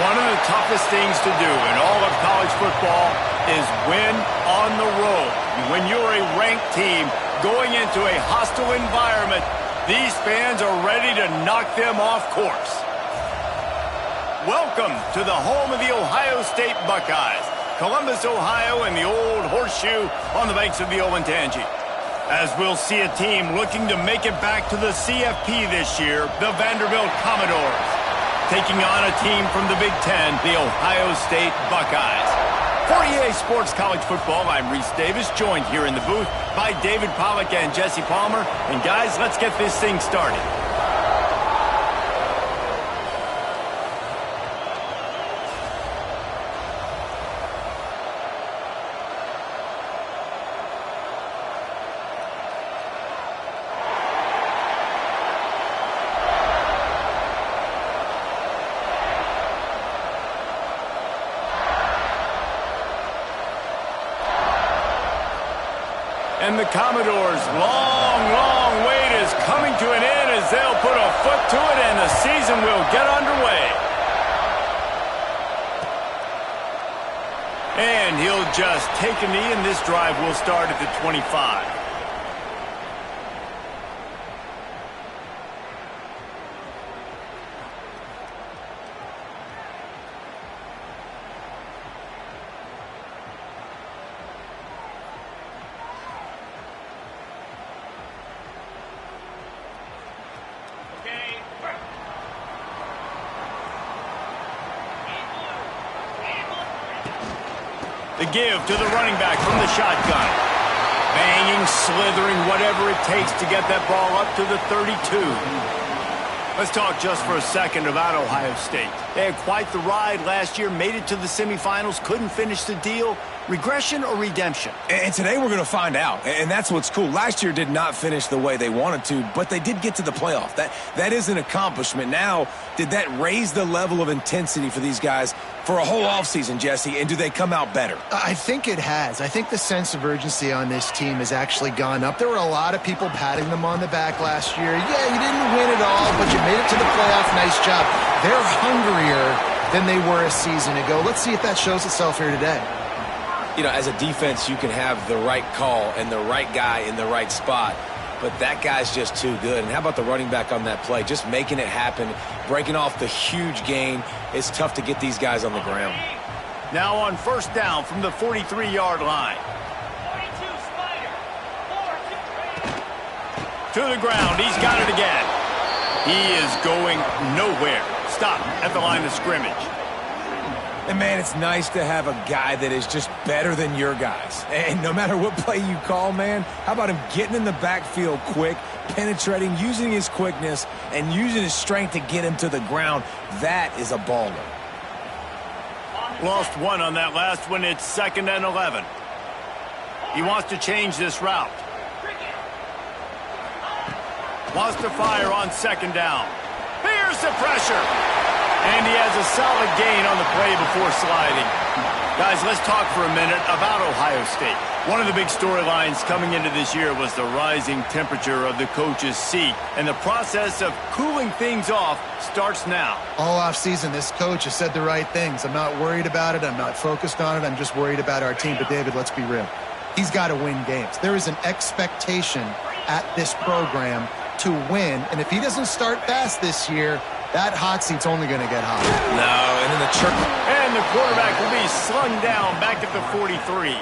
One of the toughest things to do in all of college football is win on the road. When you're a ranked team going into a hostile environment, these fans are ready to knock them off course. Welcome to the home of the Ohio State Buckeyes, Columbus, Ohio, and the old horseshoe on the banks of the Olentangy. As we'll see a team looking to make it back to the CFP this year, the Vanderbilt Commodores, taking on a team from the Big Ten, the Ohio State Buckeyes. For EA Sports College Football, I'm Reese Davis, joined here in the booth by David Pollack and Jesse Palmer. And guys, let's get this thing started. And the Commodores' long wait is coming to an end as they'll put a foot to it and the season will get underway. And he'll just take a knee, and this drive will start at the 25. The give to the running back from the shotgun. Banging, slithering, whatever it takes to get that ball up to the 32. Let's talk just for a second about Ohio State. They had quite the ride last year, made it to the semifinals, couldn't finish the deal. Regression or redemption? And today we're going to find out, and that's what's cool. Last year did not finish the way they wanted to, but they did get to the playoff. That is an accomplishment. Now, did that raise the level of intensity for these guys for a whole offseason, Jesse, and do they come out better? I think it has. I think the sense of urgency on this team has actually gone up. There were a lot of people patting them on the back last year. Yeah, you didn't win it all, but you made it to the playoff. Nice job. They're hungrier than they were a season ago. Let's see if that shows itself here today. You know, as a defense, you can have the right call and the right guy in the right spot, but that guy's just too good. And how about the running back on that play? Just making it happen, breaking off the huge gain. It's tough to get these guys on the ground. Now on first down from the 43-yard line. To the ground. He's got it again. He is going nowhere. Stop at the line of scrimmage. And, man, it's nice to have a guy that is just better than your guys. And no matter what play you call, man, how about him getting in the backfield quick, penetrating, using his quickness, and using his strength to get him to the ground? That is a baller. Lost one on that last one. It's 2nd and 11. He wants to change this route. Wants to fire on 2nd down. Here's the pressure. And he has a solid gain on the play before sliding. Guys, let's talk for a minute about Ohio State. One of the big storylines coming into this year was the rising temperature of the coach's seat. And the process of cooling things off starts now. All offseason, this coach has said the right things. I'm not worried about it. I'm not focused on it. I'm just worried about our team. But, David, let's be real. He's got to win games. There is an expectation at this program to win. And if he doesn't start fast this year, that hot seat's only going to get hot. No, and then and the quarterback will be slung down back at the 43.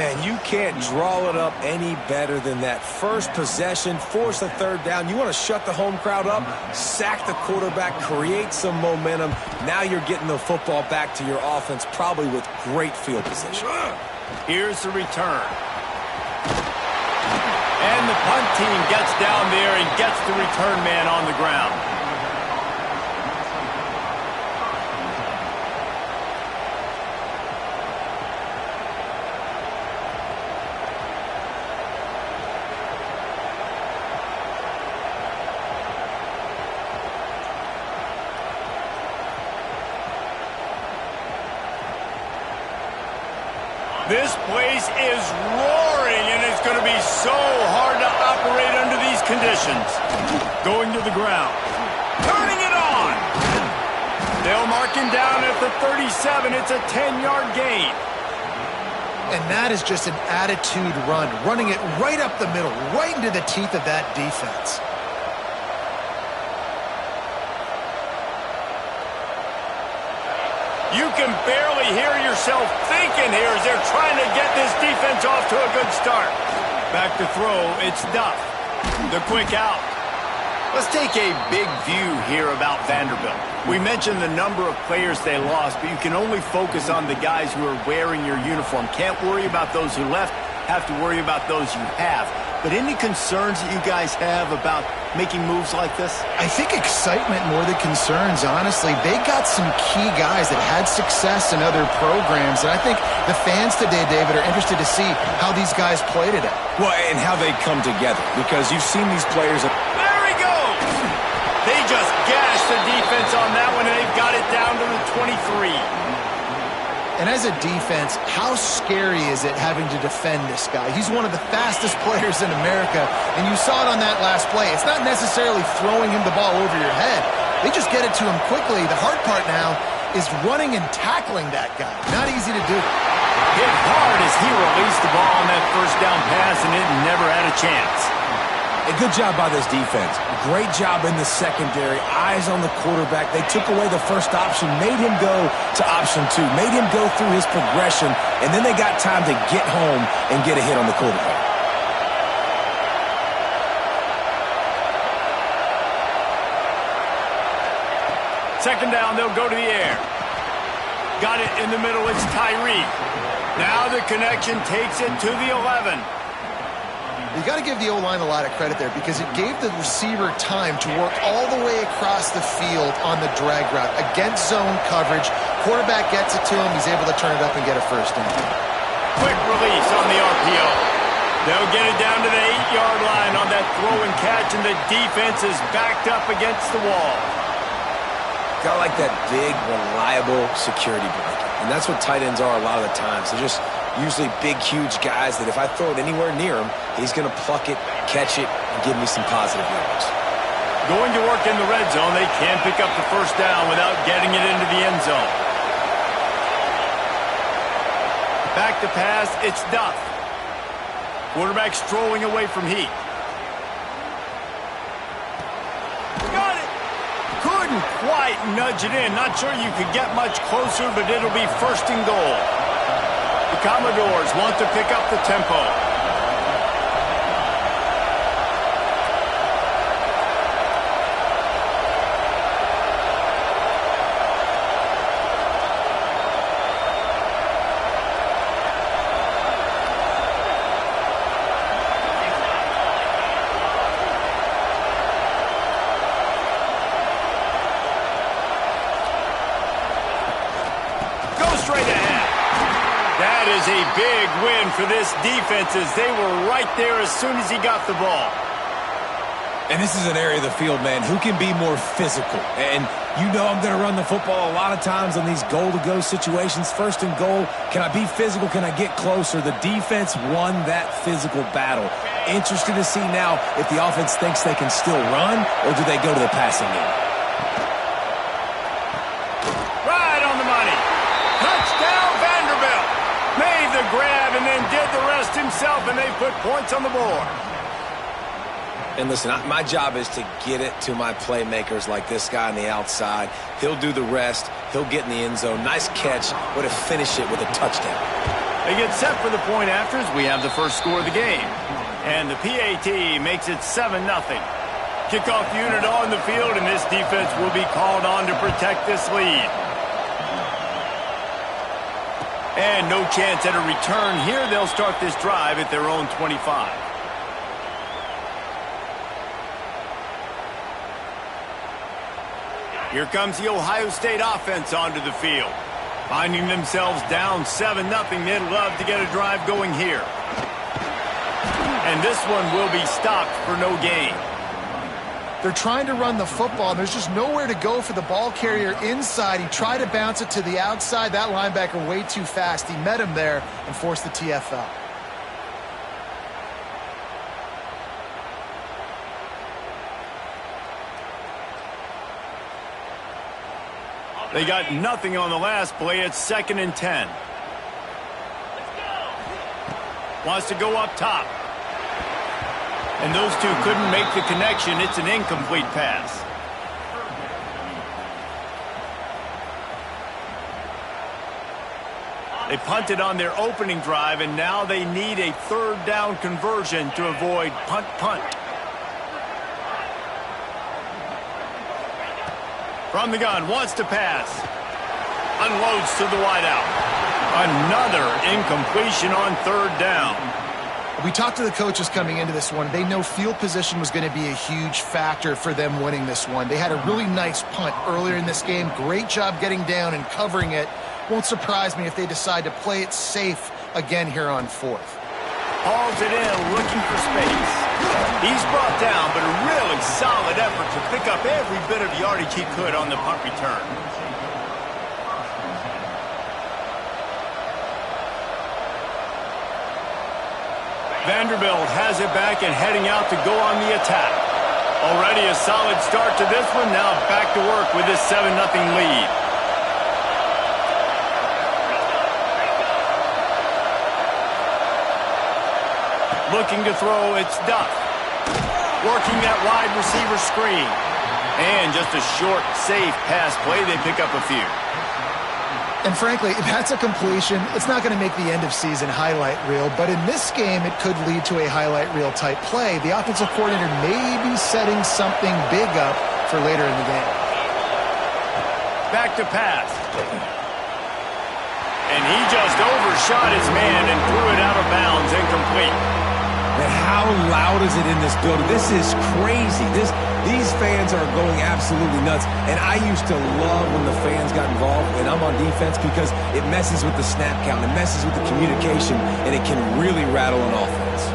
Man, you can't draw it up any better than that. First possession, force a 3rd down. You want to shut the home crowd up, sack the quarterback, create some momentum. Now you're getting the football back to your offense, probably with great field position. Here's the return. And the punt team gets down there and gets the return man on the ground. This place is roaring, and it's going to be so hard to operate under these conditions. Going to the ground. Turning it on. They'll mark him down at the 37. It's a 10-yard gain. And that is just an attitude run, running it right up the middle, right into the teeth of that defense. You can barely hear yourself thinking here as they're trying to get this defense off to a good start. Back to throw, it's Duff. The quick out. Let's take a big view here about Vanderbilt. We mentioned the number of players they lost, but you can only focus on the guys who are wearing your uniform. Can't worry about those who left, have to worry about those you have. But any concerns that you guys have about making moves like this? I think excitement more than concerns, honestly. They got some key guys that had success in other programs, and I think the fans today, David, are interested to see how these guys play today. Well, and how they come together, because you've seen these players. There he goes! They just gashed the defense on that one, and they've got it down to the 23. And as a defense, how scary is it having to defend this guy? He's one of the fastest players in America, and you saw it on that last play. It's not necessarily throwing him the ball over your head. They just get it to him quickly. The hard part now is running and tackling that guy. Not easy to do. Hit hard as he released the ball on that first down pass, and it never had a chance. A good job by this defense. Great job in the secondary. Eyes on the quarterback. They took away the first option, made him go to option 2, made him go through his progression, and then they got time to get home and get a hit on the quarterback. Second down, they'll go to the air. Got it in the middle, it's Tyree. Now the connection takes it to the 11. You got to give the O-line a lot of credit there because it gave the receiver time to work all the way across the field on the drag route against zone coverage. Quarterback gets it to him. He's able to turn it up and get a first down. Quick release on the RPO. They'll get it down to the 8-yard line on that throw and catch, and the defense is backed up against the wall. Got like that big, reliable security blanket. And that's what tight ends are a lot of the times. They're just usually big, huge guys that if I throw it anywhere near him, he's going to pluck it, catch it, and give me some positive yards. Going to work in the red zone, they can pick up the first down without getting it into the end zone. Back to pass, it's Duff. Quarterback strolling away from Heat. Got it! Couldn't quite nudge it in. Not sure you could get much closer, but it'll be first and goal. The Commodores want to pick up the tempo. Go straight ahead. That is a big win for this defense as they were right there as soon as he got the ball. And this is an area of the field, man, who can be more physical. And you know I'm going to run the football a lot of times on these goal-to-go situations. First and goal, can I be physical? Can I get closer? The defense won that physical battle. Interested to see now if the offense thinks they can still run, or do they go to the passing game? Right on the money. Touchdown, Vanderbilt. Made the grab and then did the rest himself, and they put points on the board. And listen, my job is to get it to my playmakers like this guy on the outside. He'll do the rest. He'll get in the end zone. Nice catch, but to finish it with a touchdown. They get set for the point afters. We have the first score of the game. And the PAT makes it 7-0. Kickoff unit on the field, and this defense will be called on to protect this lead. And no chance at a return here. They'll start this drive at their own 25. Here comes the Ohio State offense onto the field. Finding themselves down 7-0, they'd love to get a drive going here. And this one will be stopped for no gain. They're trying to run the football, and there's just nowhere to go for the ball carrier inside. He tried to bounce it to the outside. That linebacker way too fast. He met him there and forced the TFL. They got nothing on the last play. It's 2nd and 10. Wants to go up top. And those two couldn't make the connection. It's an incomplete pass. They punted on their opening drive, and now they need a 3rd down conversion to avoid punt. From the gun, wants to pass. Unloads to the wideout. Another incompletion on 3rd down. We talked to the coaches coming into this one. They know field position was going to be a huge factor for them winning this one. They had a really nice punt earlier in this game. Great job getting down and covering it. Won't surprise me if they decide to play it safe again here on 4th. Hauls it in, looking for space. He's brought down, but a really solid effort to pick up every bit of yardage he could on the punt return. Vanderbilt has it back and heading out to go on the attack. Already a solid start to this one. Now back to work with this 7-0 lead. Looking to throw, it's Duff. Working that wide receiver screen. And just a short, safe pass play. They pick up a few. And frankly, if that's a completion, it's not going to make the end-of-season highlight reel. But in this game, it could lead to a highlight reel type play. The offensive coordinator may be setting something big up for later in the game. Back to pass. And he just overshot his man and threw it out of bounds, incomplete. And how loud is it in this building? This is crazy. These fans are going absolutely nuts. And I used to love when the fans got involved, and I'm on defense, because it messes with the snap count, it messes with the communication, and it can really rattle an offense.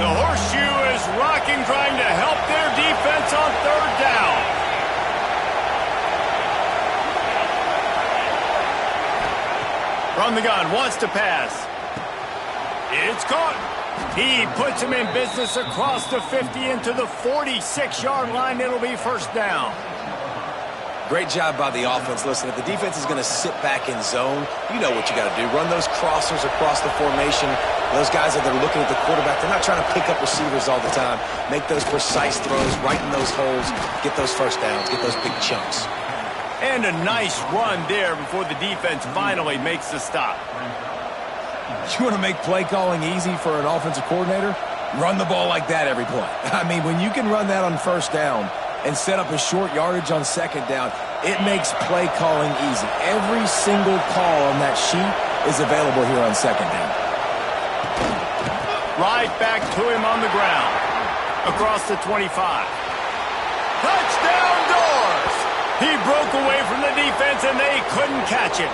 The horseshoe is rocking, trying to help their defense on 3rd down. From the gun, wants to pass. It's caught. He puts him in business across the 50 into the 46-yard line. It'll be 1st down. Great job by the offense. Listen, if the defense is going to sit back in zone, you know what you got to do. Run those crossers across the formation. Those guys that are looking at the quarterback, they're not trying to pick up receivers all the time. Make those precise throws, right in those holes, get those 1st downs, get those big chunks. And a nice run there before the defense finally makes the stop. You want to make play calling easy for an offensive coordinator? Run the ball like that every play. I mean, when you can run that on 1st down and set up a short yardage on 2nd down, it makes play calling easy. Every single call on that sheet is available here on 2nd down. Right back to him on the ground. Across the 25. Touchdown Doors! He broke away from the defense and they couldn't catch it.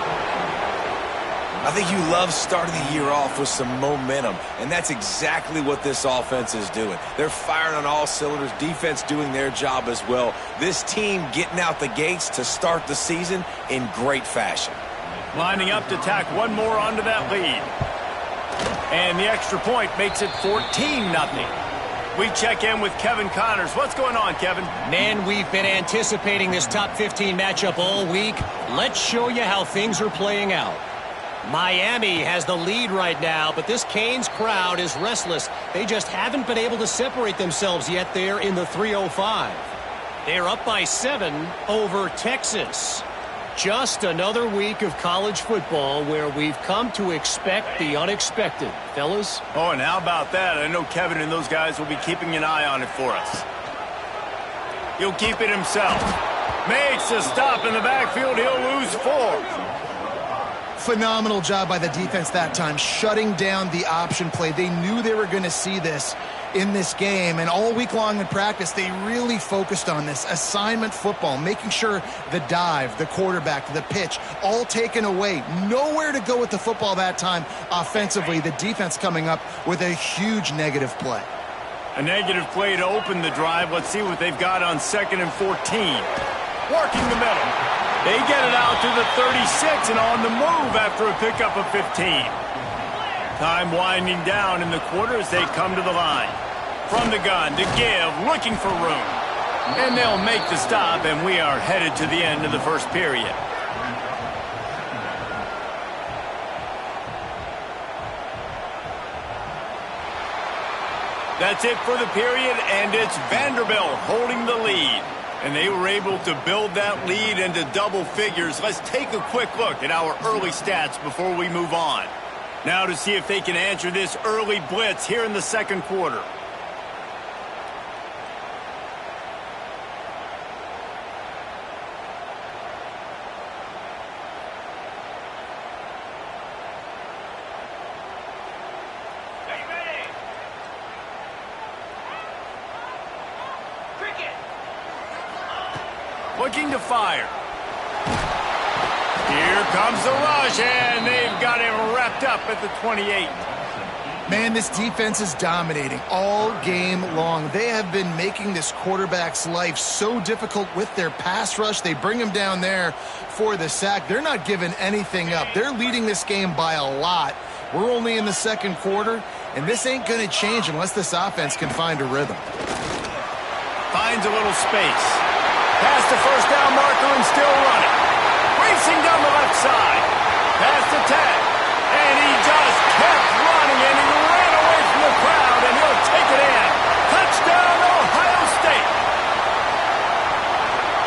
I think you love starting the year off with some momentum, and that's exactly what this offense is doing. They're firing on all cylinders, defense doing their job as well. This team getting out the gates to start the season in great fashion. Lining up to tack one more onto that lead. And the extra point makes it 14-0. We check in with Kevin Connors. What's going on, Kevin? Man, we've been anticipating this top 15 matchup all week. Let's show you how things are playing out. Miami has the lead right now, but this Canes crowd is restless. They just haven't been able to separate themselves yet there in the 305. They're up by 7 over Texas. Just another week of college football where we've come to expect the unexpected, fellas. Oh, and how about that? I know Kevin and those guys will be keeping an eye on it for us. He'll keep it himself. Makes a stop in the backfield. He'll lose 4. Phenomenal job by the defense that time, shutting down the option play. They knew they were going to see this in this game, and all week long in practice, they really focused on this assignment football, making sure the dive, the quarterback, the pitch, all taken away. Nowhere to go with the football that time offensively. The defense coming up with a huge negative play. A negative play to open the drive. Let's see what they've got on 2nd and 14. Working the middle. They get it out to the 36 and on the move after a pickup of 15. Time winding down in the quarter as they come to the line. From the gun to give, looking for room. And they'll make the stop, and we are headed to the end of the first period. That's it for the period, and it's Vanderbilt holding the lead. And they were able to build that lead into double figures. Let's take a quick look at our early stats before we move on. Now to see if they can answer this early blitz here in the second quarter. Looking to fire. Here comes the rush, and they've got him wrapped up at the 28. Man, this defense is dominating all game long. They have been making this quarterback's life so difficult with their pass rush. They bring him down there for the sack. They're not giving anything up. They're leading this game by a lot. We're only in the second quarter, and this ain't going to change unless this offense can find a rhythm. Finds a little space. Past the first down marker and still running. Racing down the left side. Past the 10. And he just kept running, and he ran away from the crowd, and he'll take it in. Touchdown, Ohio State.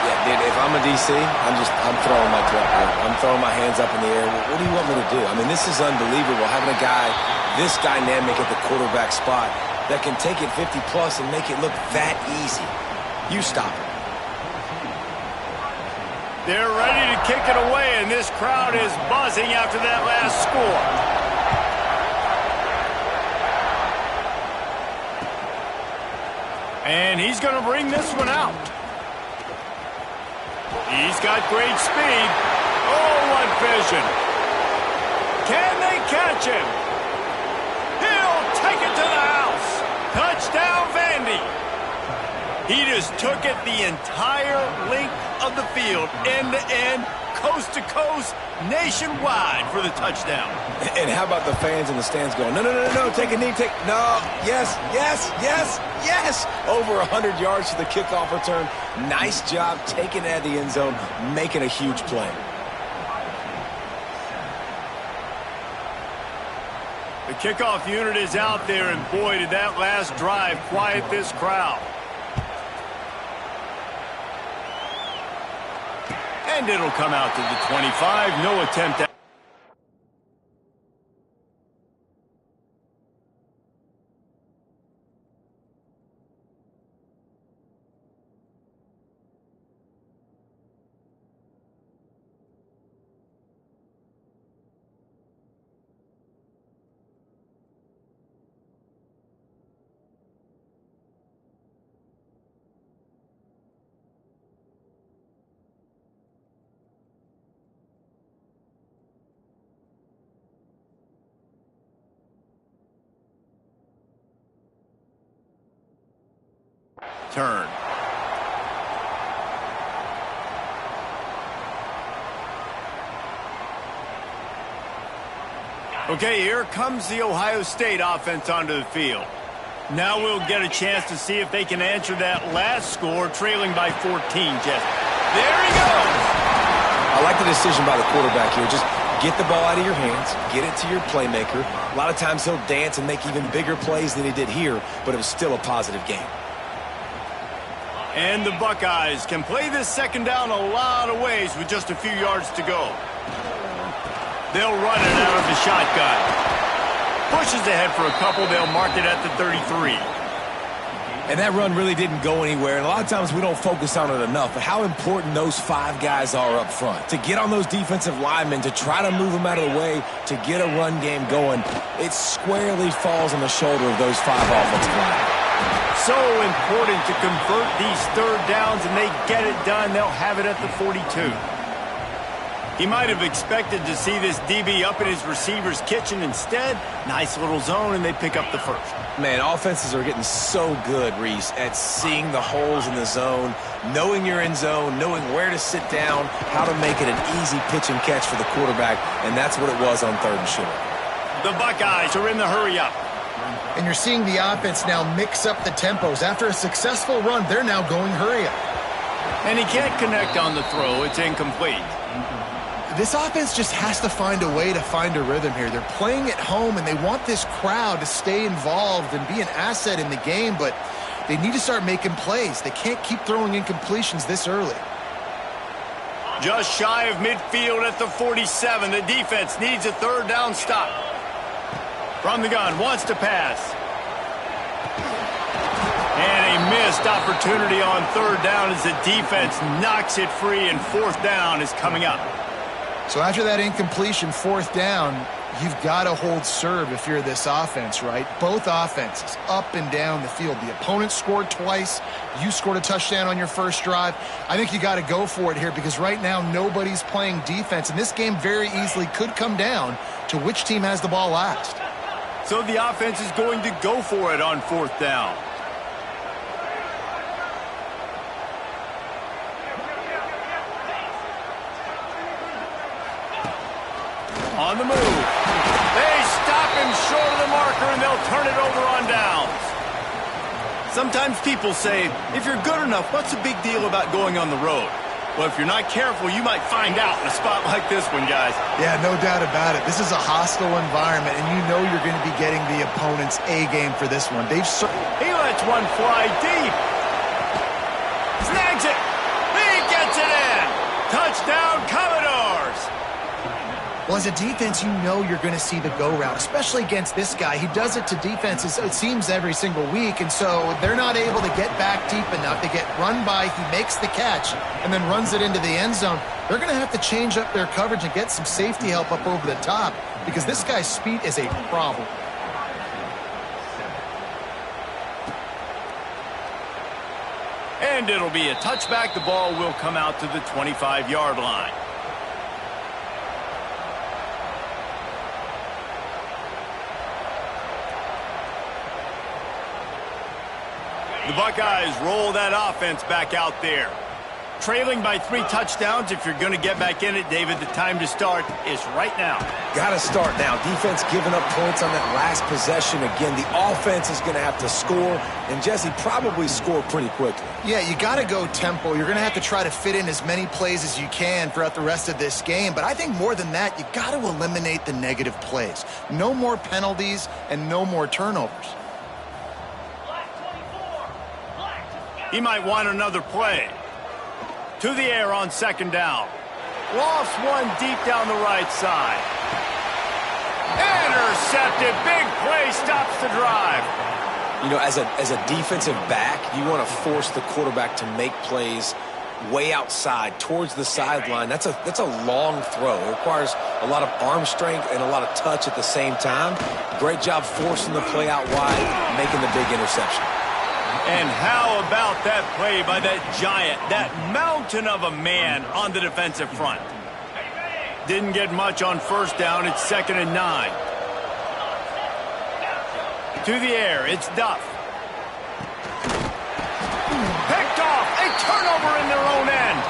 Yeah, dude, if I'm a DC, I'm throwing my cup here. I'm throwing my hands up in the air. What do you want me to do? I mean, this is unbelievable, having a guy this dynamic at the quarterback spot that can take it 50-plus and make it look that easy. You stop it. They're ready to kick it away, and this crowd is buzzing after that last score. And he's going to bring this one out. He's got great speed. Oh, what vision. Can they catch him? He'll take it to the house. Touchdown, Vandy. He just took it the entire length of the field, end to end, coast to coast, nationwide for the touchdown. And how about the fans in the stands going, no, no, no, no, take a knee, no, yes, yes, yes, yes. Over 100 yards to the kickoff return. Nice job taking it out of the end zone, making a huge play. The kickoff unit is out there, and boy, did that last drive quiet this crowd. And it'll come out to the 25. No attempt at turn. Okay, here comes the Ohio State offense onto the field. Now we'll get a chance to see if they can answer that last score, trailing by 14, Jeff. There he goes! I like the decision by the quarterback here. Just get the ball out of your hands, get it to your playmaker. A lot of times he'll dance and make even bigger plays than he did here, but it was still a positive game. And the Buckeyes can play this second down a lot of ways with just a few yards to go. They'll run it out of the shotgun. Pushes ahead for a couple. They'll mark it at the 33. And that run really didn't go anywhere. And a lot of times we don't focus on it enough, but how important those five guys are up front. To get on those defensive linemen, to try to move them out of the way, to get a run game going, it squarely falls on the shoulder of those five offensive linemen. So important to convert these third downs, and they get it done. They'll have it at the 42. He might have expected to see this DB up in his receiver's kitchen. Instead, nice little zone, and they pick up the first. Man, offenses are getting so good, Reese, at seeing the holes in the zone, knowing you're in zone, knowing where to sit down, how to make it an easy pitch and catch for the quarterback, and that's what it was on third and short. The Buckeyes are in the hurry-up. And you're seeing the offense now mix up the tempos. After a successful run, they're now going hurry-up. And he can't connect on the throw. It's incomplete. This offense just has to find a way to find a rhythm here. They're playing at home, and they want this crowd to stay involved and be an asset in the game, but they need to start making plays. They can't keep throwing incompletions this early. Just shy of midfield at the 47. The defense needs a third down stop. From the gun, wants to pass. And a missed opportunity on third down as the defense knocks it free, and fourth down is coming up. So after that incompletion, fourth down, you've got to hold serve if you're this offense, right? Both offenses up and down the field. The opponent scored twice. You scored a touchdown on your first drive. I think you got to go for it here because right now nobody's playing defense, and this game very easily could come down to which team has the ball last. So the offense is going to go for it on fourth down. On the move. They stop him short of the marker, and they'll turn it over on downs. Sometimes people say, if you're good enough, what's the big deal about going on the road? Well, if you're not careful, you might find out in a spot like this one, guys. Yeah, no doubt about it. This is a hostile environment, and you know you're going to be getting the opponent's A game for this one. He lets one fly deep. Snags it. He gets it in. Touchdown, Commodores. Well, as a defense, you know you're going to see the go route, especially against this guy. He does it to defenses, it seems, every single week, and so they're not able to get back deep enough. They get run by, he makes the catch, and then runs it into the end zone. They're going to have to change up their coverage and get some safety help up over the top because this guy's speed is a problem. And it'll be a touchback. The ball will come out to the 25-yard line. The Buckeyes roll that offense back out there. Trailing by 3 touchdowns. If you're going to get back in it, David, the time to start is right now. Got to start now. Defense giving up points on that last possession. Again, the offense is going to have to score, and Jesse probably score pretty quickly. Yeah, you got to go tempo. You're going to have to try to fit in as many plays as you can throughout the rest of this game. But I think more than that, you got to eliminate the negative plays. No more penalties and no more turnovers. He might want another play. To the air on second down. Lofts one deep down the right side. Intercepted. Big play stops the drive. You know, as a defensive back, you want to force the quarterback to make plays way outside towards the sideline. That's a long throw. It requires a lot of arm strength and a lot of touch at the same time. Great job forcing the play out wide, making the big interception. And how about that play by that giant, that mountain of a man on the defensive front? Didn't get much on first down. It's 2nd and 9. To the air, it's Duff. Picked off. A turnover in their own end.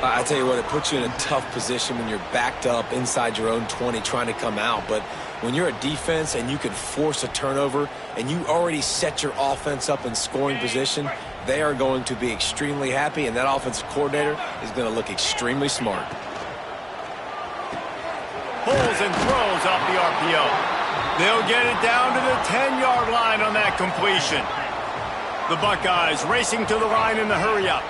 I tell you what, it puts you in a tough position when you're backed up inside your own 20 trying to come out. But when you're a defense and you can force a turnover and you already set your offense up in scoring position, they are going to be extremely happy, and that offensive coordinator is going to look extremely smart. Pulls and throws off the RPO. They'll get it down to the 10-yard line on that completion. The Buckeyes racing to the line in the hurry-up.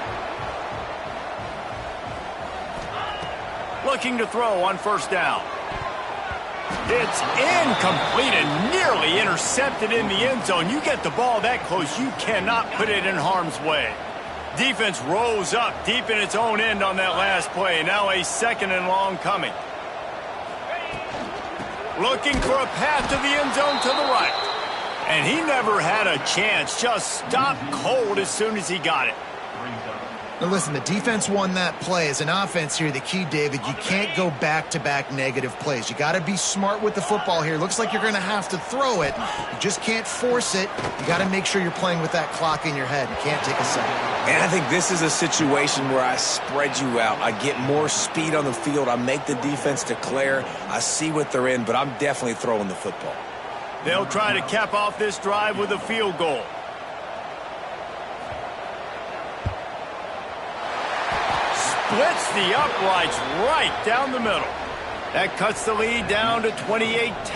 Looking to throw on first down. It's incomplete and nearly intercepted in the end zone. You get the ball that close, you cannot put it in harm's way. Defense rose up deep in its own end on that last play. Now a 2nd and long coming. Looking for a path to the end zone to the right. And he never had a chance. Just stopped cold as soon as he got it. Now listen, the defense won that play. As an offense here, the key, David, you can't go back-to-back negative plays. You got to be smart with the football here. Looks like you're going to have to throw it. You just can't force it. You got to make sure you're playing with that clock in your head. You can't take a second. And I think this is a situation where I spread you out. I get more speed on the field. I make the defense declare. I see what they're in, but I'm definitely throwing the football. They'll try to cap off this drive with a field goal. splits the uprights right down the middle. That cuts the lead down to 28-10.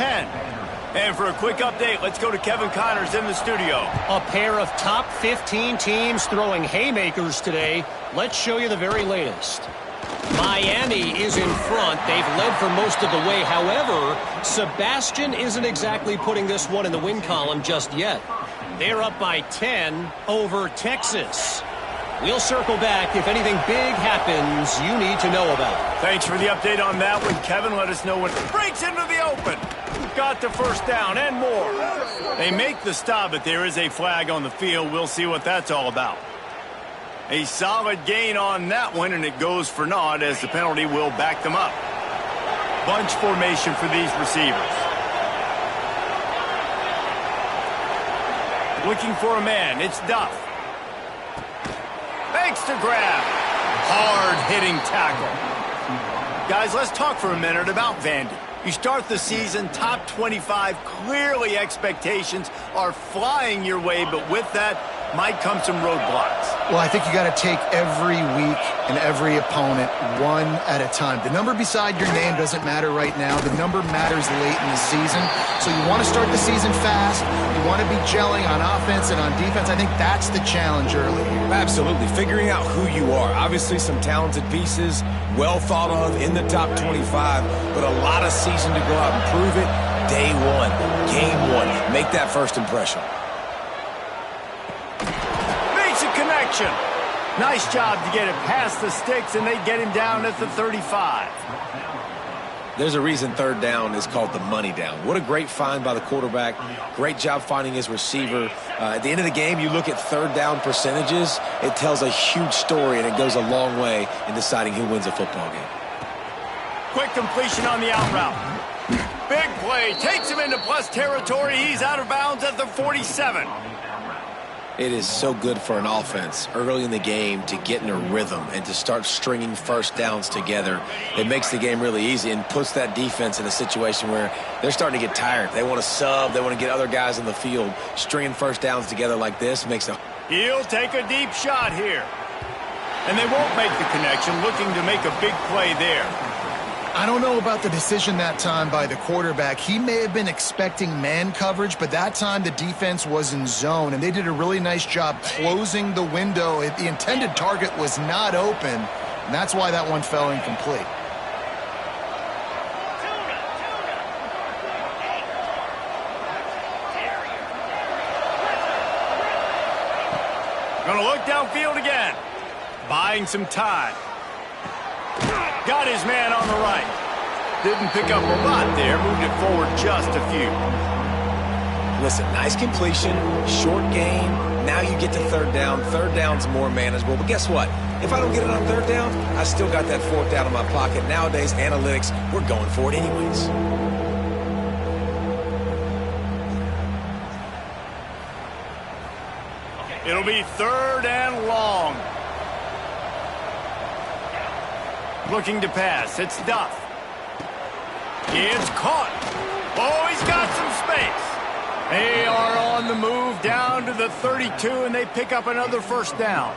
And for a quick update, let's go to Kevin Connors in the studio. A pair of top 15 teams throwing haymakers today. Let's show you the very latest. Miami is in front. They've led for most of the way. However, Sebastian isn't exactly putting this one in the win column just yet. They're up by 10 over Texas. We'll circle back if anything big happens you need to know about. Thanks for the update on that one, Kevin. Let us know when it breaks into the open. Got the first down and more. They make the stop, but there is a flag on the field. We'll see what that's all about. A solid gain on that one, and it goes for naught as the penalty will back them up. Bunch formation for these receivers. Looking for a man. It's Duff. Makes the grab. Hard-hitting tackle. Guys, let's talk for a minute about Vandy. You start the season top 25. Clearly expectations are flying your way, but with that might come some roadblocks. Well, I think you got to take every week and every opponent one at a time. The number beside your name doesn't matter right now. The number matters late in the season. So you want to start the season fast. You want to be gelling on offense and on defense. I think that's the challenge early here. Absolutely. Figuring out who you are. Obviously some talented pieces, well thought of in the top 25, but a lot of season to go out and prove it. Day one, game one. Make that first impression. Connection. Nice job to get it past the sticks, and they get him down at the 35. There's a reason third down is called the money down. What a great find by the quarterback. Great job finding his receiver. At the end of the game, you look at third down percentages. It tells a huge story, and it goes a long way in deciding who wins a football game. Quick completion on the out route. Big play. Takes him into plus territory. He's out of bounds at the 47. It is so good for an offense early in the game to get in a rhythm and to start stringing first downs together. It makes the game really easy and puts that defense in a situation where they're starting to get tired. They want to sub. They want to get other guys in the field. Stringing first downs together like this makes it. He'll take a deep shot here. And they won't make the connection, looking to make a big play there. I don't know about the decision that time by the quarterback. He may have been expecting man coverage, but that time the defense was in zone, and they did a really nice job closing the window. The intended target was not open, and that's why that one fell incomplete. Gonna look downfield again. Buying some time. Got his man on the right. Didn't pick up a lot there. Moved it forward just a few. Listen, nice completion, short gain. Now you get to third down. Third down's more manageable. But guess what? If I don't get it on third down, I still got that fourth down in my pocket. Nowadays, analytics, we're going for it anyways. It'll be third and long. Looking to pass. It's Duff. It's caught. Oh, he's got some space. They are on the move down to the 32, and they pick up another first down.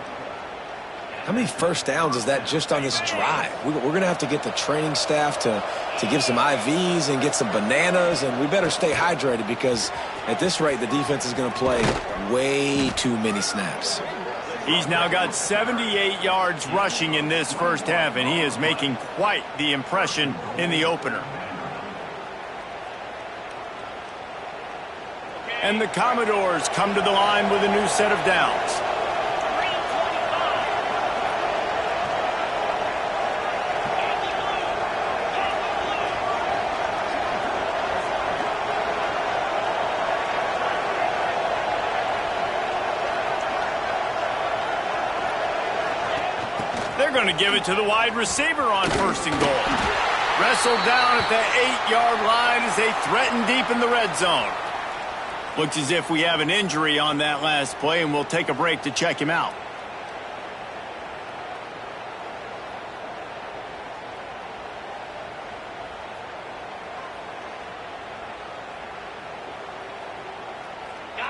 How many first downs is that just on this drive? We're going to have to get the training staff to give some IVs and get some bananas, and we better stay hydrated because at this rate, the defense is going to play way too many snaps. He's now got 78 yards rushing in this first half, and he is making quite the impression in the opener. And the Commodores come to the line with a new set of downs. They're going to give it to the wide receiver on first and goal. Wrestled down at the 8-yard line as they threaten deep in the red zone. Looks as if we have an injury on that last play, and we'll take a break to check him out.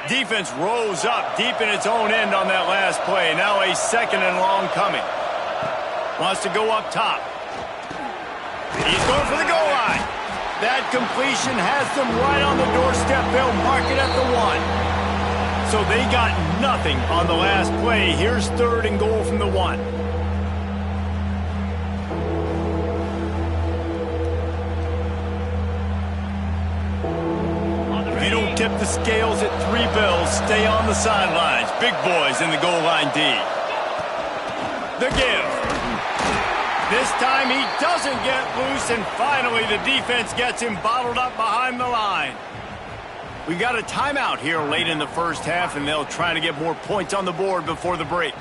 Defense rose up deep in its own end on that last play. Now a second and long coming. Wants to go up top. He's going for the goal line. That completion has them right on the doorstep. They'll mark it at the 1. So they got nothing on the last play. Here's 3rd and goal from the 1. If you don't tip the scales at 3 bills, stay on the sidelines. Big boys in the goal line D. The give. This time he doesn't get loose, and finally the defense gets him bottled up behind the line. We got a timeout here late in the first half, and they'll try to get more points on the board before the break.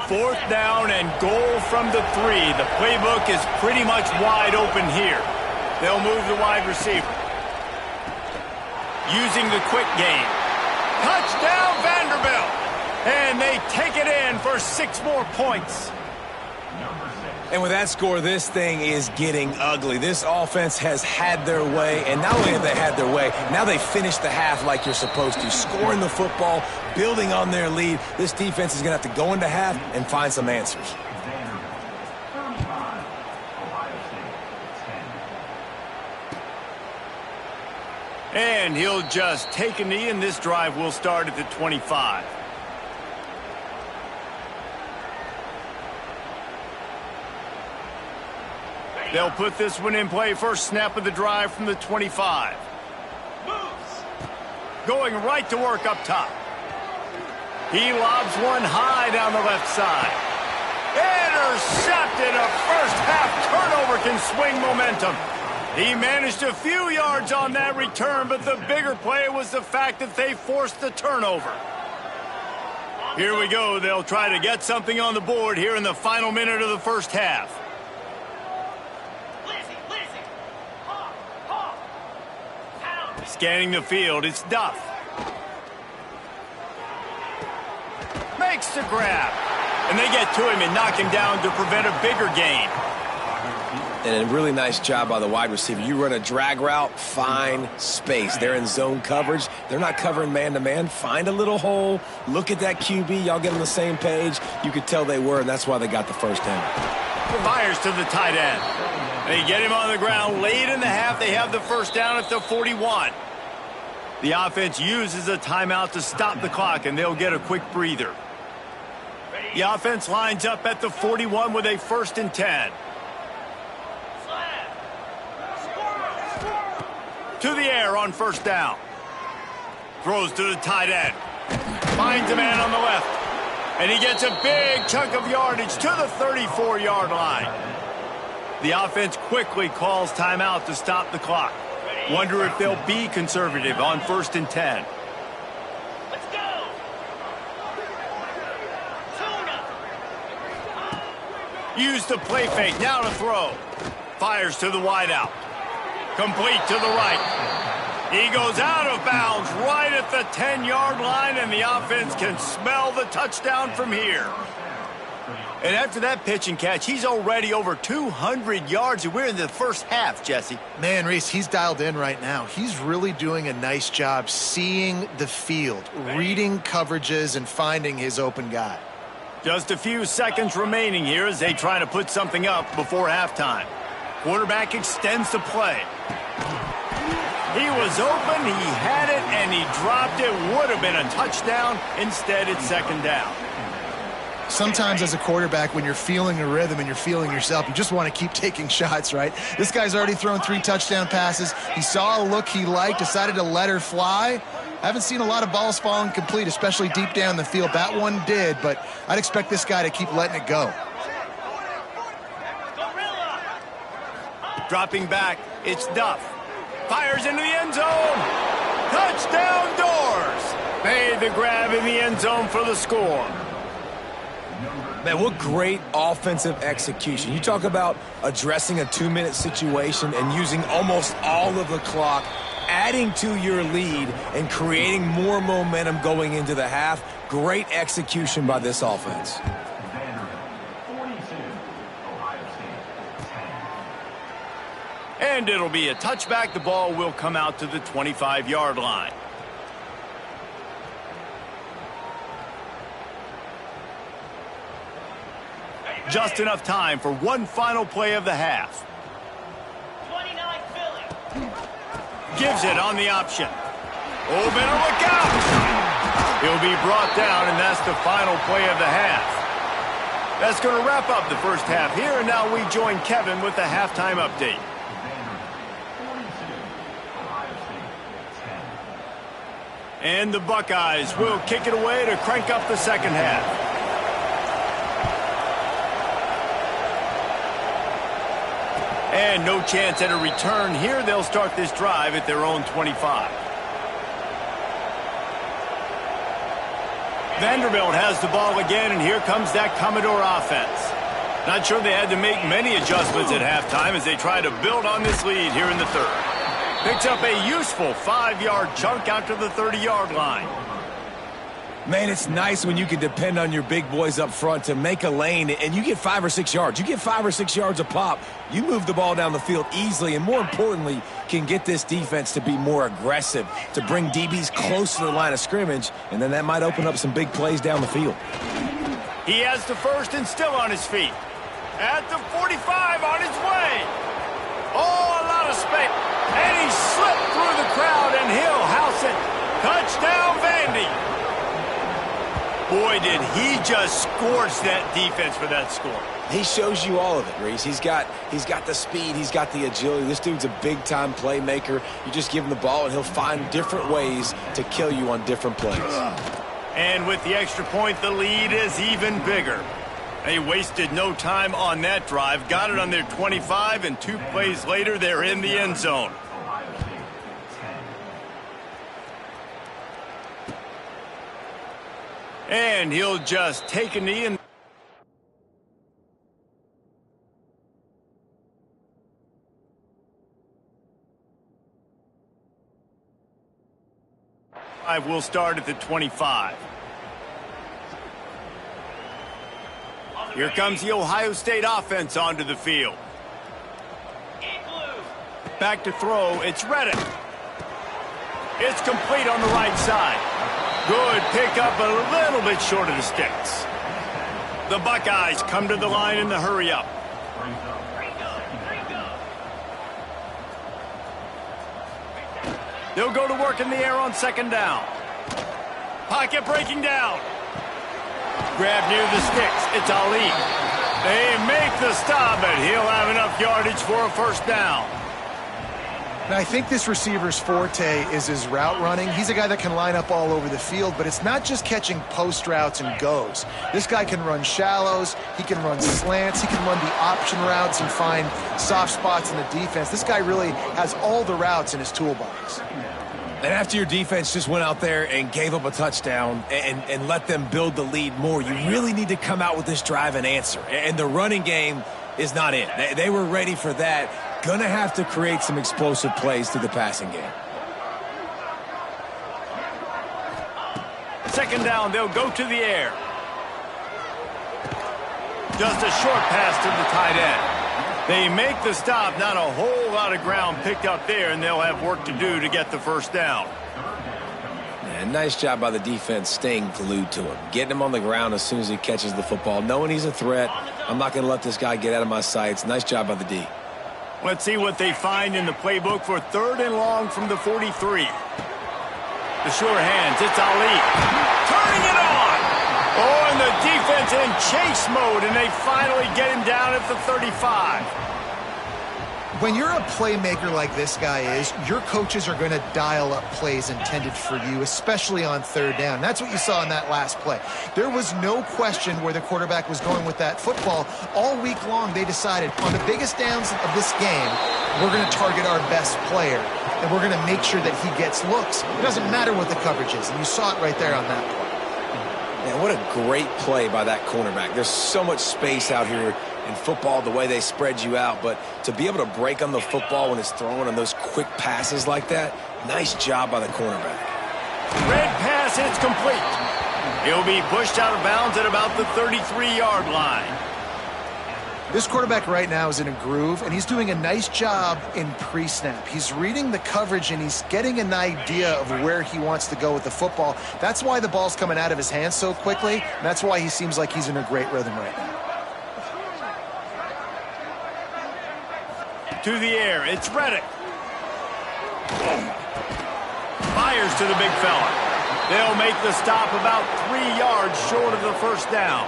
Fourth down and goal from the 3. The playbook is pretty much wide open here. They'll move the wide receiver. Using the quick game. Touchdown, Vanderbilt! And they take it in for 6 more points. And with that score, this thing is getting ugly. This offense has had their way, and not only have they had their way, now they finish the half like you're supposed to, scoring the football, building on their lead. This defense is going to have to go into half and find some answers. And he'll just take a knee, and this drive will start at the 25. They'll put this one in play. First snap of the drive from the 25. Moves. Going right to work up top. He lobs one high down the left side. Intercepted. A first half turnover can swing momentum. He managed a few yards on that return, but the bigger play was the fact that they forced the turnover. Here we go. They'll try to get something on the board here in the final minute of the first half. Scanning the field, it's Duff. Makes the grab. And they get to him and knock him down to prevent a bigger gain. And a really nice job by the wide receiver. You run a drag route, find space. They're in zone coverage. They're not covering man-to-man. Find a little hole. Look at that QB. Y'all get on the same page. You could tell they were, and that's why they got the first down. Fires to the tight end. They get him on the ground late in the half. They have the first down at the 41. The offense uses a timeout to stop the clock, and they'll get a quick breather. The offense lines up at the 41 with a 1st and 10. To the air on first down. Throws to the tight end. Finds a man on the left. And he gets a big chunk of yardage to the 34-yard line. The offense quickly calls timeout to stop the clock. Wonder if they'll be conservative on 1st and 10. Let's go. Use the play fake. Now to throw. Fires to the wideout. Complete to the right. He goes out of bounds right at the 10-yard line, and the offense can smell the touchdown from here. And after that pitch and catch, he's already over 200 yards, and we're in the first half, Jesse. Man, Reese, he's dialed in right now. He's really doing a nice job seeing the field, reading coverages, and finding his open guy. Just a few seconds remaining here as they try to put something up before halftime. Quarterback extends the play. He was open, he had it, and he dropped it. Would have been a touchdown. Instead, it's 2nd down. Sometimes as a quarterback, when you're feeling a rhythm and you're feeling yourself, you just want to keep taking shots, right? This guy's already thrown 3 touchdown passes. He saw a look he liked, decided to let her fly. I haven't seen a lot of balls falling complete, especially deep down the field. That one did, but I'd expect this guy to keep letting it go. Dropping back, it's Duff. Fires into the end zone. Touchdown Doors. Made the grab in the end zone for the score. Man, what great offensive execution. You talk about addressing a 2-minute situation and using almost all of the clock, adding to your lead and creating more momentum going into the half. Great execution by this offense. And it'll be a touchback. The ball will come out to the 25-yard line. Just enough time for one final play of the half. 29 Philly. Gives it on the option. Oh, better look out! He'll be brought down, and that's the final play of the half. That's going to wrap up the first half here, and now we join Kevin with the halftime update. And the Buckeyes will kick it away to crank up the second half. And no chance at a return here. They'll start this drive at their own 25. Vanderbilt has the ball again, and here comes that Commodore offense. Not sure they had to make many adjustments at halftime as they try to build on this lead here in the third. Picks up a useful 5-yard chunk out to the 30-yard line. Man, it's nice when you can depend on your big boys up front to make a lane, and you get 5 or 6 yards. You get 5 or 6 yards a pop. You move the ball down the field easily, and more importantly, can get this defense to be more aggressive, to bring DBs close to the line of scrimmage, and then that might open up some big plays down the field. He has the first and still on his feet. At the 45, on his way. Oh, a lot of space. And he slipped through the crowd, and he'll house it. Touchdown, Vandy. Boy, did he just scorch that defense for that score. He shows you all of it, Reese. He's got the speed. He's got the agility. This dude's a big-time playmaker. You just give him the ball, and he'll find different ways to kill you on different plays. And with the extra point, the lead is even bigger. They wasted no time on that drive. Got it on their 25, and 2 plays later, they're in the end zone. And he'll just take a knee and... We'll start at the 25. Here comes the Ohio State offense onto the field. Back to throw, it's Reddick. It's complete on the right side. Good pickup, but a little bit short of the sticks. The Buckeyes come to the line in the hurry-up. They'll go to work in the air on second down. Pocket breaking down. Grab near the sticks. It's Ali. They make the stop, but he'll have enough yardage for a first down. Now, I think this receiver's forte is his route running. He's a guy that can line up all over the field, but it's not just catching post routes and goes. This guy can run shallows, he can run slants, he can run the option routes and find soft spots in the defense. This guy really has all the routes in his toolbox. And after your defense just went out there and gave up a touchdown and let them build the lead more, you really need to come out with this drive and answer. And the running game is not it. They were ready for that. Gonna have to create some explosive plays through the passing game. Second down, they'll go to the air. Just a short pass to the tight end. They make the stop, not a whole lot of ground picked up there, and they'll have work to do to get the first down. And nice job by the defense staying glued to him, getting him on the ground as soon as he catches the football, knowing he's a threat. I'm not going to let this guy get out of my sights. Nice job by the D. Let's see what they find in the playbook for third and long from the 43. The sure hands, it's Ali. Turning it on! Oh, and the defense in chase mode, and they finally get him down at the 35. When you're a playmaker like this guy is, your coaches are going to dial up plays intended for you, especially on third down. That's what you saw in that last play. There was no question where the quarterback was going with that football. All week long, they decided on the biggest downs of this game, we're going to target our best player, and we're going to make sure that he gets looks. It doesn't matter what the coverage is, and you saw it right there on that play. Man, what a great play by that cornerback. There's so much space out here in football, the way they spread you out, but to be able to break on the football when it's thrown on those quick passes like that, nice job by the cornerback. Red pass, it's complete. He'll be pushed out of bounds at about the 33-yard line. This quarterback right now is in a groove, and he's doing a nice job in pre-snap. He's reading the coverage, and he's getting an idea of where he wants to go with the football. That's why the ball's coming out of his hands so quickly, and that's why he seems like he's in a great rhythm right now. to the air. It's Reddick. Fires to the big fella. They'll make the stop about 3 yards short of the first down.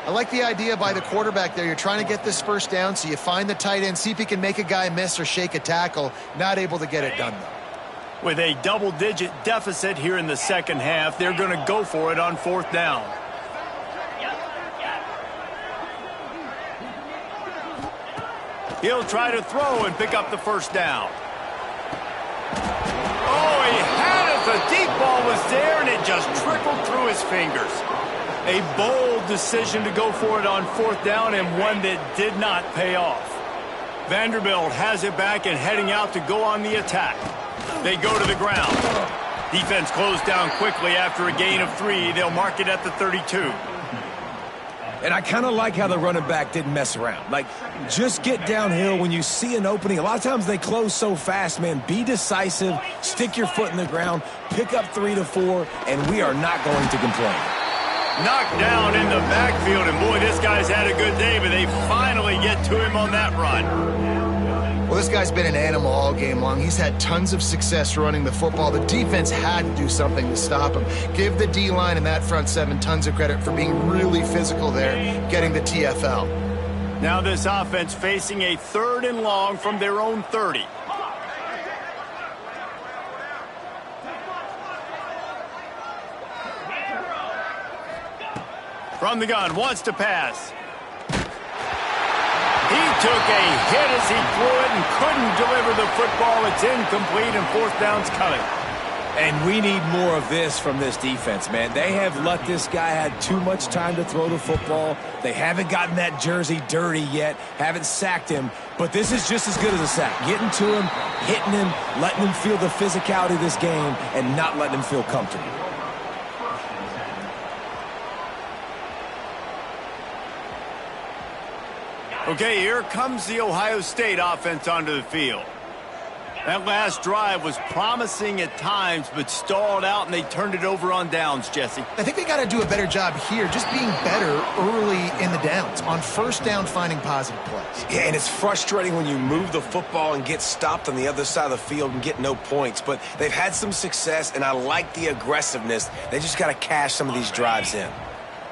I like the idea by the quarterback there. You're trying to get this first down, so you find the tight end, see if he can make a guy miss or shake a tackle. Not able to get it done, though. With a double-digit deficit here in the second half, they're going to go for it on 4th down. He'll try to throw and pick up the first down. Oh, he had it. The deep ball was there, and it just trickled through his fingers. A bold decision to go for it on 4th down, and one that did not pay off. Vanderbilt has it back and heading out to go on the attack. They go to the ground. Defense closed down quickly after a gain of 3. They'll mark it at the 32. And I kind of like how the running back didn't mess around. Like, just get downhill when you see an opening. A lot of times they close so fast, man. Be decisive, stick your foot in the ground, pick up 3 to 4, and we are not going to complain. Knocked down in the backfield, and boy, this guy's had a good day, but they finally get to him on that run. Well, this guy's been an animal all game long. He's had tons of success running the football. The defense had to do something to stop him. Give the D-line and that front 7 tons of credit for being really physical there, getting the TFL. Now this offense facing a 3rd and long from their own 30. From the gun, wants to pass. He took a hit as he threw it and couldn't deliver the football. It's incomplete, and 4th down's coming. And we need more of this from this defense, man. They have let this guy have too much time to throw the football. They haven't gotten that jersey dirty yet, haven't sacked him. But this is just as good as a sack. Getting to him, hitting him, letting him feel the physicality of this game, and not letting him feel comfortable. Okay, here comes the Ohio State offense onto the field. That last drive was promising at times, but stalled out, and they turned it over on downs, Jesse. I think they got to do a better job here, just being better early in the downs. On 1st down, finding positive plays. Yeah, and it's frustrating when you move the football and get stopped on the other side of the field and get no points. But they've had some success, and I like the aggressiveness. They just got to cash some of these drives in.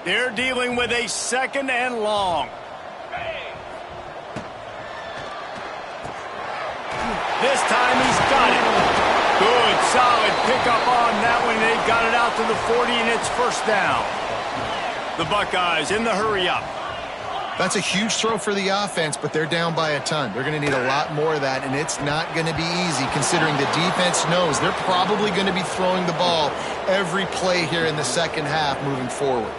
They're dealing with a 2nd and long. This time he's got it. Good, solid pickup on that one. They've got it out to the 40, and it's 1st down. The Buckeyes in the hurry-up. That's a huge throw for the offense, but they're down by a ton. They're going to need a lot more of that, and it's not going to be easy considering the defense knows they're probably going to be throwing the ball every play here in the second half moving forward.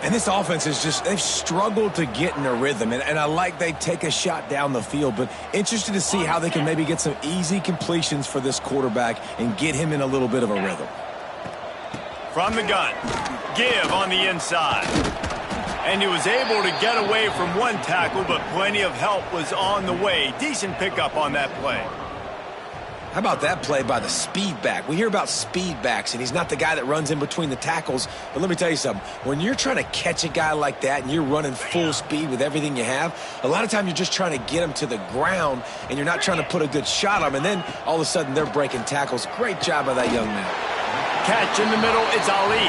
And this offense is just, they've struggled to get in a rhythm. And I like they take a shot down the field, but interested to see how they can maybe get some easy completions for this quarterback and get him in a little bit of a rhythm. From the gun, give on the inside. And he was able to get away from one tackle, but plenty of help was on the way. Decent pickup on that play. How about that play by the speed back? We hear about speed backs, and he's not the guy that runs in between the tackles. But let me tell you something. When you're trying to catch a guy like that and you're running full speed with everything you have, a lot of times you're just trying to get him to the ground, and you're not trying to put a good shot on him. And then all of a sudden they're breaking tackles. Great job by that young man. Catch in the middle, it's Ali.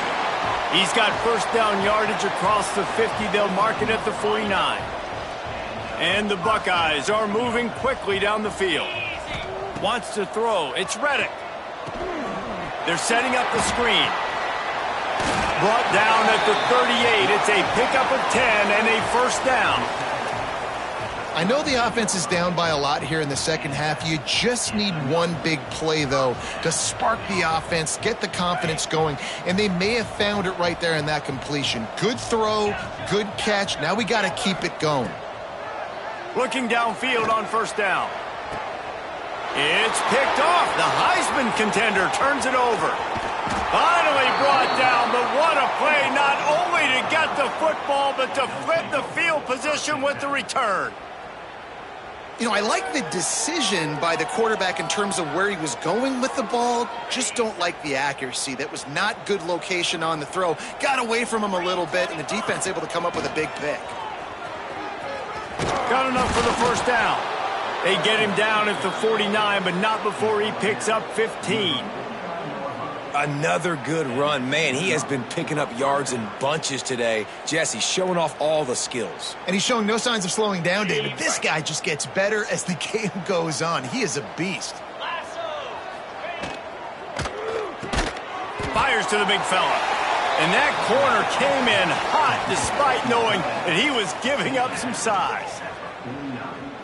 He's got 1st down yardage across the 50. They'll mark it at the 49. And the Buckeyes are moving quickly down the field. Wants to throw. It's Reddick. They're setting up the screen. Brought down at the 38. It's a pickup of 10 and a 1st down. I know the offense is down by a lot here in the second half. You just need one big play, though, to spark the offense, get the confidence going, and they may have found it right there in that completion. Good throw, good catch. Now we got to keep it going. Looking downfield on 1st down. It's picked off. The Heisman contender turns it over. Finally brought down, but what a play, not only to get the football, but to flip the field position with the return. You know, I like the decision by the quarterback in terms of where he was going with the ball. Just don't like the accuracy. That was not good location on the throw. Got away from him a little bit, and the defense able to come up with a big pick. Got enough for the 1st down. They get him down at the 49, but not before he picks up 15. Another good run. Man, he has been picking up yards in bunches today. Jesse, showing off all the skills. And he's showing no signs of slowing down, David. This guy just gets better as the game goes on. He is a beast. Fires to the big fella. And that corner came in hot despite knowing that he was giving up some size.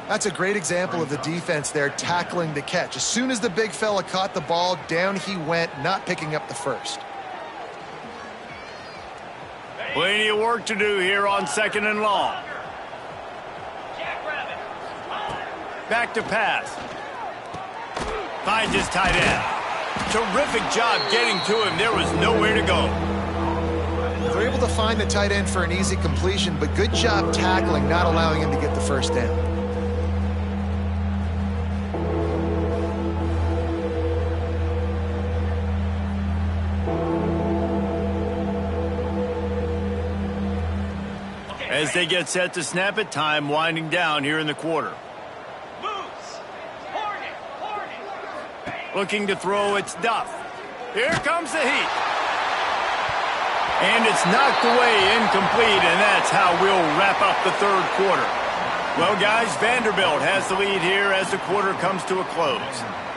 That's a great example of the defense there tackling the catch. As soon as the big fella caught the ball, down he went, not picking up the first. Plenty of work to do here on 2nd and long. Back to pass. Finds his tight end. Terrific job getting to him. There was nowhere to go. They're able to find the tight end for an easy completion, but good job tackling, not allowing him to get the first down. As they get set to snap it, time winding down here in the quarter. Looking to throw, it's Duff. Here comes the heat. And it's knocked away, incomplete, and that's how we'll wrap up the 3rd quarter. Well, guys, Vanderbilt has the lead here as the quarter comes to a close.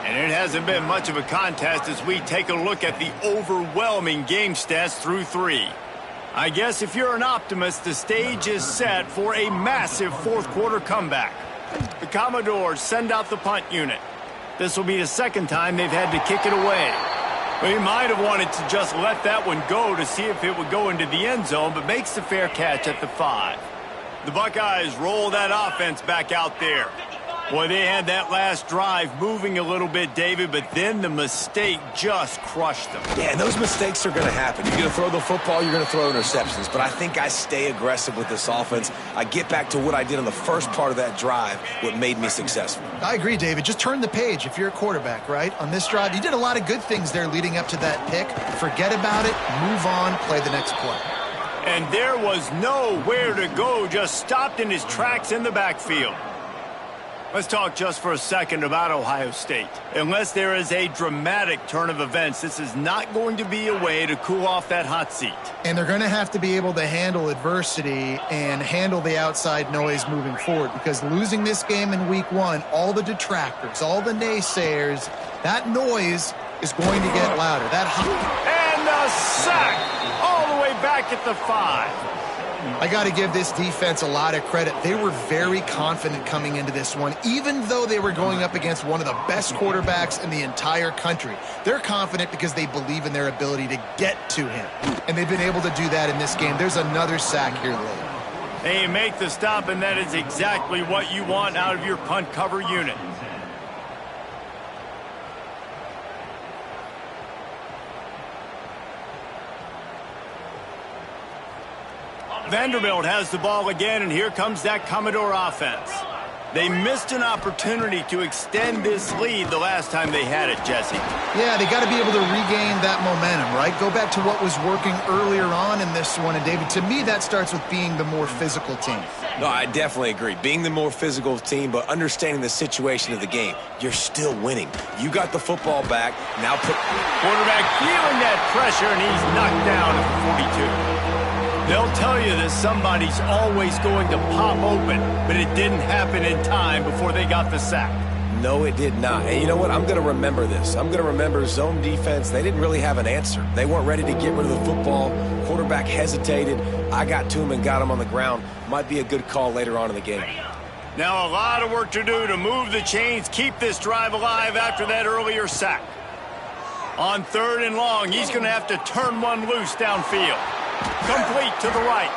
And it hasn't been much of a contest as we take a look at the overwhelming game stats through 3. I guess if you're an optimist, the stage is set for a massive 4th quarter comeback. The Commodores send out the punt unit. This will be the 2nd time they've had to kick it away. Well, he might have wanted to just let that one go to see if it would go into the end zone, but makes the fair catch at the 5. The Buckeyes roll that offense back out there. Boy, they had that last drive moving a little bit, David, but then the mistake just crushed them. Yeah, and those mistakes are going to happen. You're going to throw the football, you're going to throw interceptions. But I think I stay aggressive with this offense. I get back to what I did on the first part of that drive, what made me successful. I agree, David. Just turn the page if you're a quarterback, right? On this drive, you did a lot of good things there leading up to that pick. Forget about it, move on, play the next play. And there was nowhere to go, just stopped in his tracks in the backfield. Let's talk just for a second about Ohio State. Unless there is a dramatic turn of events, this is not going to be a way to cool off that hot seat. And they're going to have to be able to handle adversity and handle the outside noise moving forward, because losing this game in week 1, all the detractors, all the naysayers, that noise is going to get louder. And the sack all the way back at the 5. I got to give this defense a lot of credit. They were very confident coming into this one, even though they were going up against one of the best quarterbacks in the entire country. They're confident because they believe in their ability to get to him, and they've been able to do that in this game. There's another sack here late. They make the stop, and that is exactly what you want out of your punt cover unit. Vanderbilt has the ball again, and here comes that Commodore offense. They missed an opportunity to extend this lead the last time they had it, Jesse. Yeah, they got to be able to regain that momentum, right? Go back to what was working earlier on in this one. And, David, to me, that starts with being the more physical team. No, I definitely agree. Being the more physical team, but understanding the situation of the game. You're still winning. You got the football back. Now put quarterback feeling that pressure, and he's knocked down at the 42. They'll tell you that somebody's always going to pop open, but it didn't happen in time before they got the sack. No, it did not. And you know what? I'm going to remember this. I'm going to remember zone defense. They didn't really have an answer. They weren't ready to get rid of the football. Quarterback hesitated. I got to him and got him on the ground. Might be a good call later on in the game. Now a lot of work to do to move the chains, keep this drive alive after that earlier sack. On 3rd and long, he's going to have to turn one loose downfield. Complete to the right.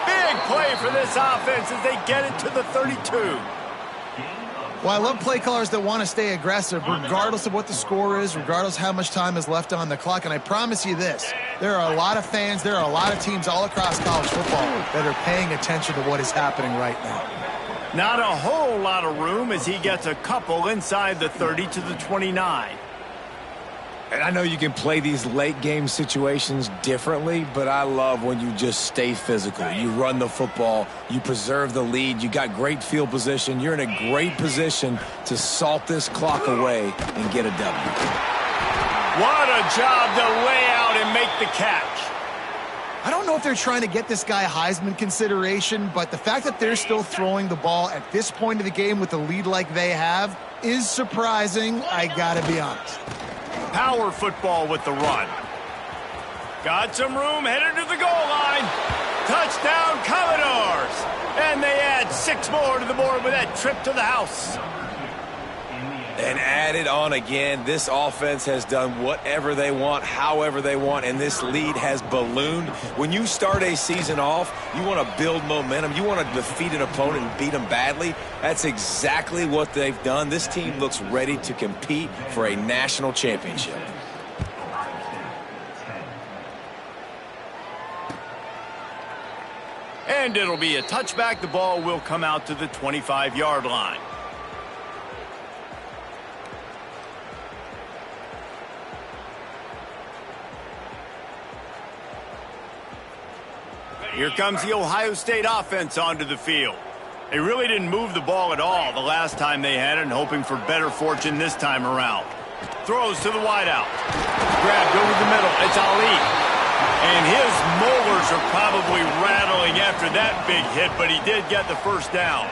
Big play for this offense as they get it to the 32. Well, I love play callers that want to stay aggressive regardless of what the score is, regardless of how much time is left on the clock. And I promise you this, there are a lot of fans, there are a lot of teams all across college football that are paying attention to what is happening right now. Not a whole lot of room as he gets a couple inside the 30 to the 29. And I know you can play these late game situations differently, but I love when you just stay physical. You run the football, you preserve the lead, you got great field position. You're in a great position to salt this clock away and get a W. What a job to lay out and make the catch. I don't know if they're trying to get this guy Heisman consideration, but the fact that they're still throwing the ball at this point of the game with a lead like they have is surprising, I gotta be honest. Power football with the run. Got some room, headed to the goal line. Touchdown, Commodores. And they add 6 more to the board with that trip to the house. And added on again, this offense has done whatever they want, however they want, and this lead has ballooned. When you start a season off, you want to build momentum. You want to defeat an opponent and beat them badly. That's exactly what they've done. This team looks ready to compete for a national championship. And it'll be a touchback. The ball will come out to the 25-yard line. Here comes the Ohio State offense onto the field. They really didn't move the ball at all the last time they had it, and hoping for better fortune this time around. Throws to the wideout. Grabbed over the middle. It's Ali. And his molars are probably rattling after that big hit, but he did get the first down.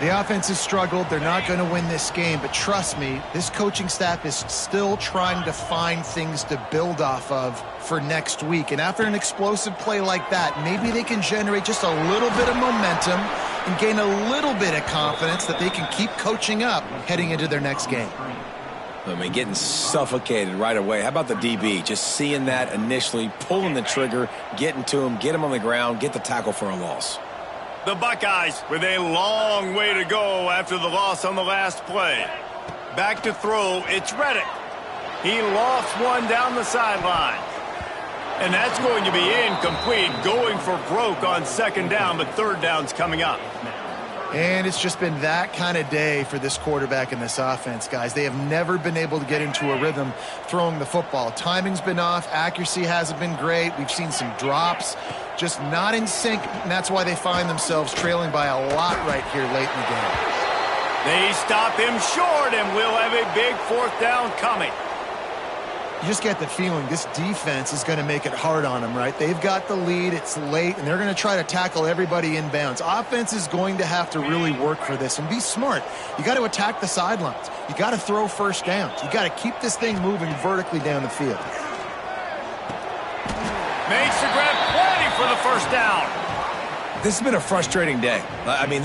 The offense has struggled. They're not going to win this game, but trust me, this coaching staff is still trying to find things to build off of for next week. And after an explosive play like that, maybe they can generate just a little bit of momentum and gain a little bit of confidence that they can keep coaching up heading into their next game. I mean, getting suffocated right away. How about the DB? Just seeing that initially, pulling the trigger, getting to him, get him on the ground, get the tackle for a loss. The Buckeyes with a long way to go after the loss on the last play. Back to throw, it's Reddick. He lofts one down the sideline. And that's going to be incomplete, going for broke on second down, but third down's coming up. And it's just been that kind of day for this quarterback and this offense, guys. They have never been able to get into a rhythm throwing the football. Timing's been off. Accuracy hasn't been great. We've seen some drops, just not in sync, and that's why they find themselves trailing by a lot right here late in the game. They stop him short, and we'll have a big fourth down coming. You just get the feeling this defense is going to make it hard on them, right? They've got the lead, it's late, and they're going to try to tackle everybody inbounds. Offense is going to have to really work for this and be smart. You got to attack the sidelines. You got to throw first downs. You got to keep this thing moving vertically down the field. Makes the grab, plenty for the first down. This has been a frustrating day. I mean,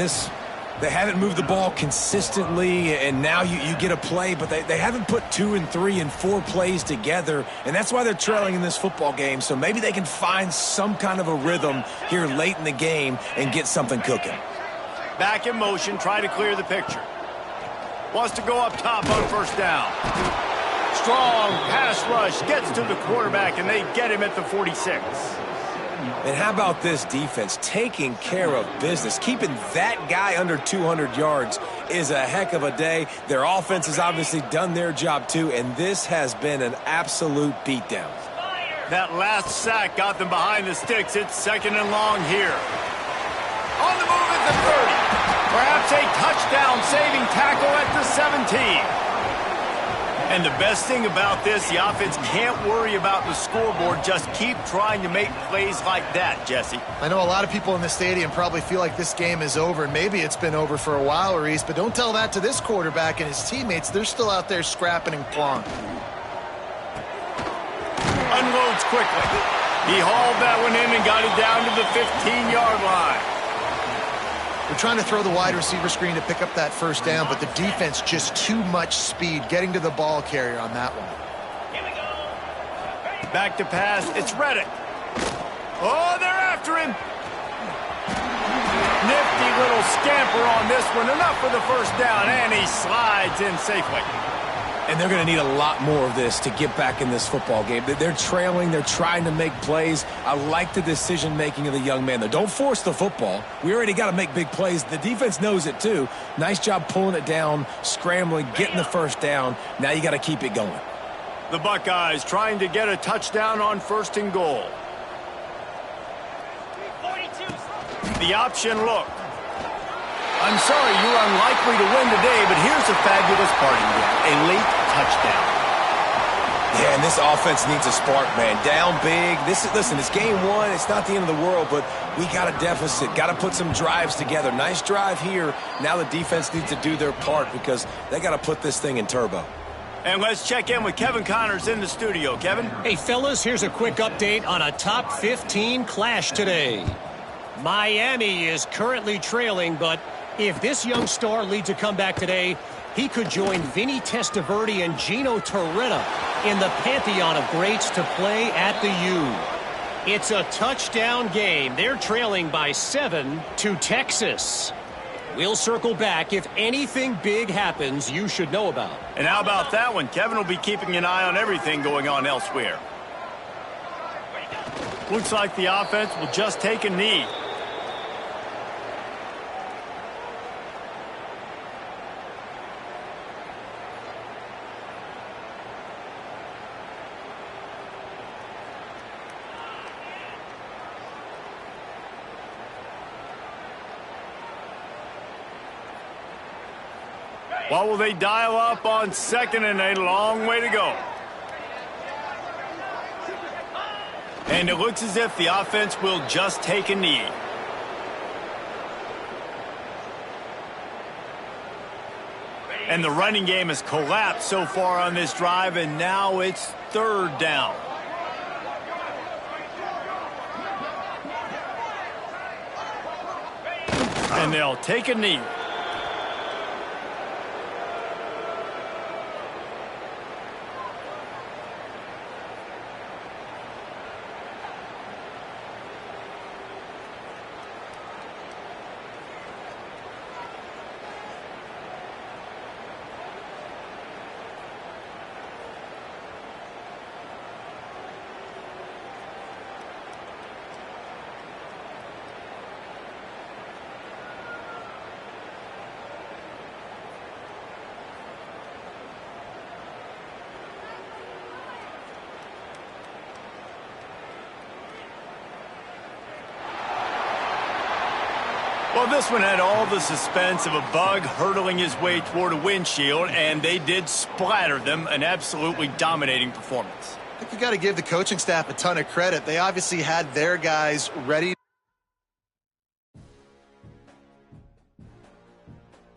they haven't moved the ball consistently, and now you get a play, but they haven't put 2 and 3 and 4 plays together, and that's why they're trailing in this football game. So maybe they can find some kind of a rhythm here late in the game and get something cooking. Back in motion, try to clear the picture. Wants to go up top on first down. Strong pass rush, gets to the quarterback, and they get him at the 46. And how about this defense taking care of business? Keeping that guy under 200 yards is a heck of a day. Their offense has obviously done their job too, and this has been an absolute beatdown. That last sack got them behind the sticks. It's second and long here. On the move at the 30. Perhaps a touchdown-saving tackle at the 17. And the best thing about this, the offense can't worry about the scoreboard. Just keep trying to make plays like that, Jesse. I know a lot of people in the stadium probably feel like this game is over, and maybe it's been over for a while, Reese, but don't tell that to this quarterback and his teammates. They're still out there scrapping and clawing. Unloads quickly. He hauled that one in and got it down to the 15-yard line. They're trying to throw the wide receiver screen to pick up that first down, but the defense just too much speed getting to the ball carrier on that one. Back to pass. It's Reddick. Oh, they're after him. Nifty little scamper on this one. Enough for the first down, and he slides in safely. And they're going to need a lot more of this to get back in this football game. They're trailing. They're trying to make plays. I like the decision-making of the young man, though. Don't force the football. We already got to make big plays. The defense knows it, too. Nice job pulling it down, scrambling, getting the first down. Now you got to keep it going. The Buckeyes trying to get a touchdown on 1st and goal. 42. The option look. I'm sorry, you're unlikely to win today, but here's a fabulous parting gift. A late touchdown. Yeah, and this offense needs a spark, man. Down big. Listen, it's game 1. It's not the end of the world, but we got a deficit. Got to put some drives together. Nice drive here. Now the defense needs to do their part because they got to put this thing in turbo. And let's check in with Kevin Connors in the studio. Kevin? Hey, fellas, here's a quick update on a top 15 clash today. Miami is currently trailing, but if this young star leads a comeback today, he could join Vinny Testaverde and Gino Torretta in the pantheon of greats to play at the U. It's a touchdown game. They're trailing by 7 to Texas. We'll circle back if anything big happens you should know about. And how about that one? Kevin will be keeping an eye on everything going on elsewhere. Looks like the offense will just take a knee. What will they dial up on 2nd and a long way to go? And it looks as if the offense will just take a knee. And the running game has collapsed so far on this drive, and now it's 3rd down. And they'll take a knee. Well, this one had all the suspense of a bug hurtling his way toward a windshield, and they did splatter them. An absolutely dominating performance. I think you got to give the coaching staff a ton of credit. They obviously had their guys ready.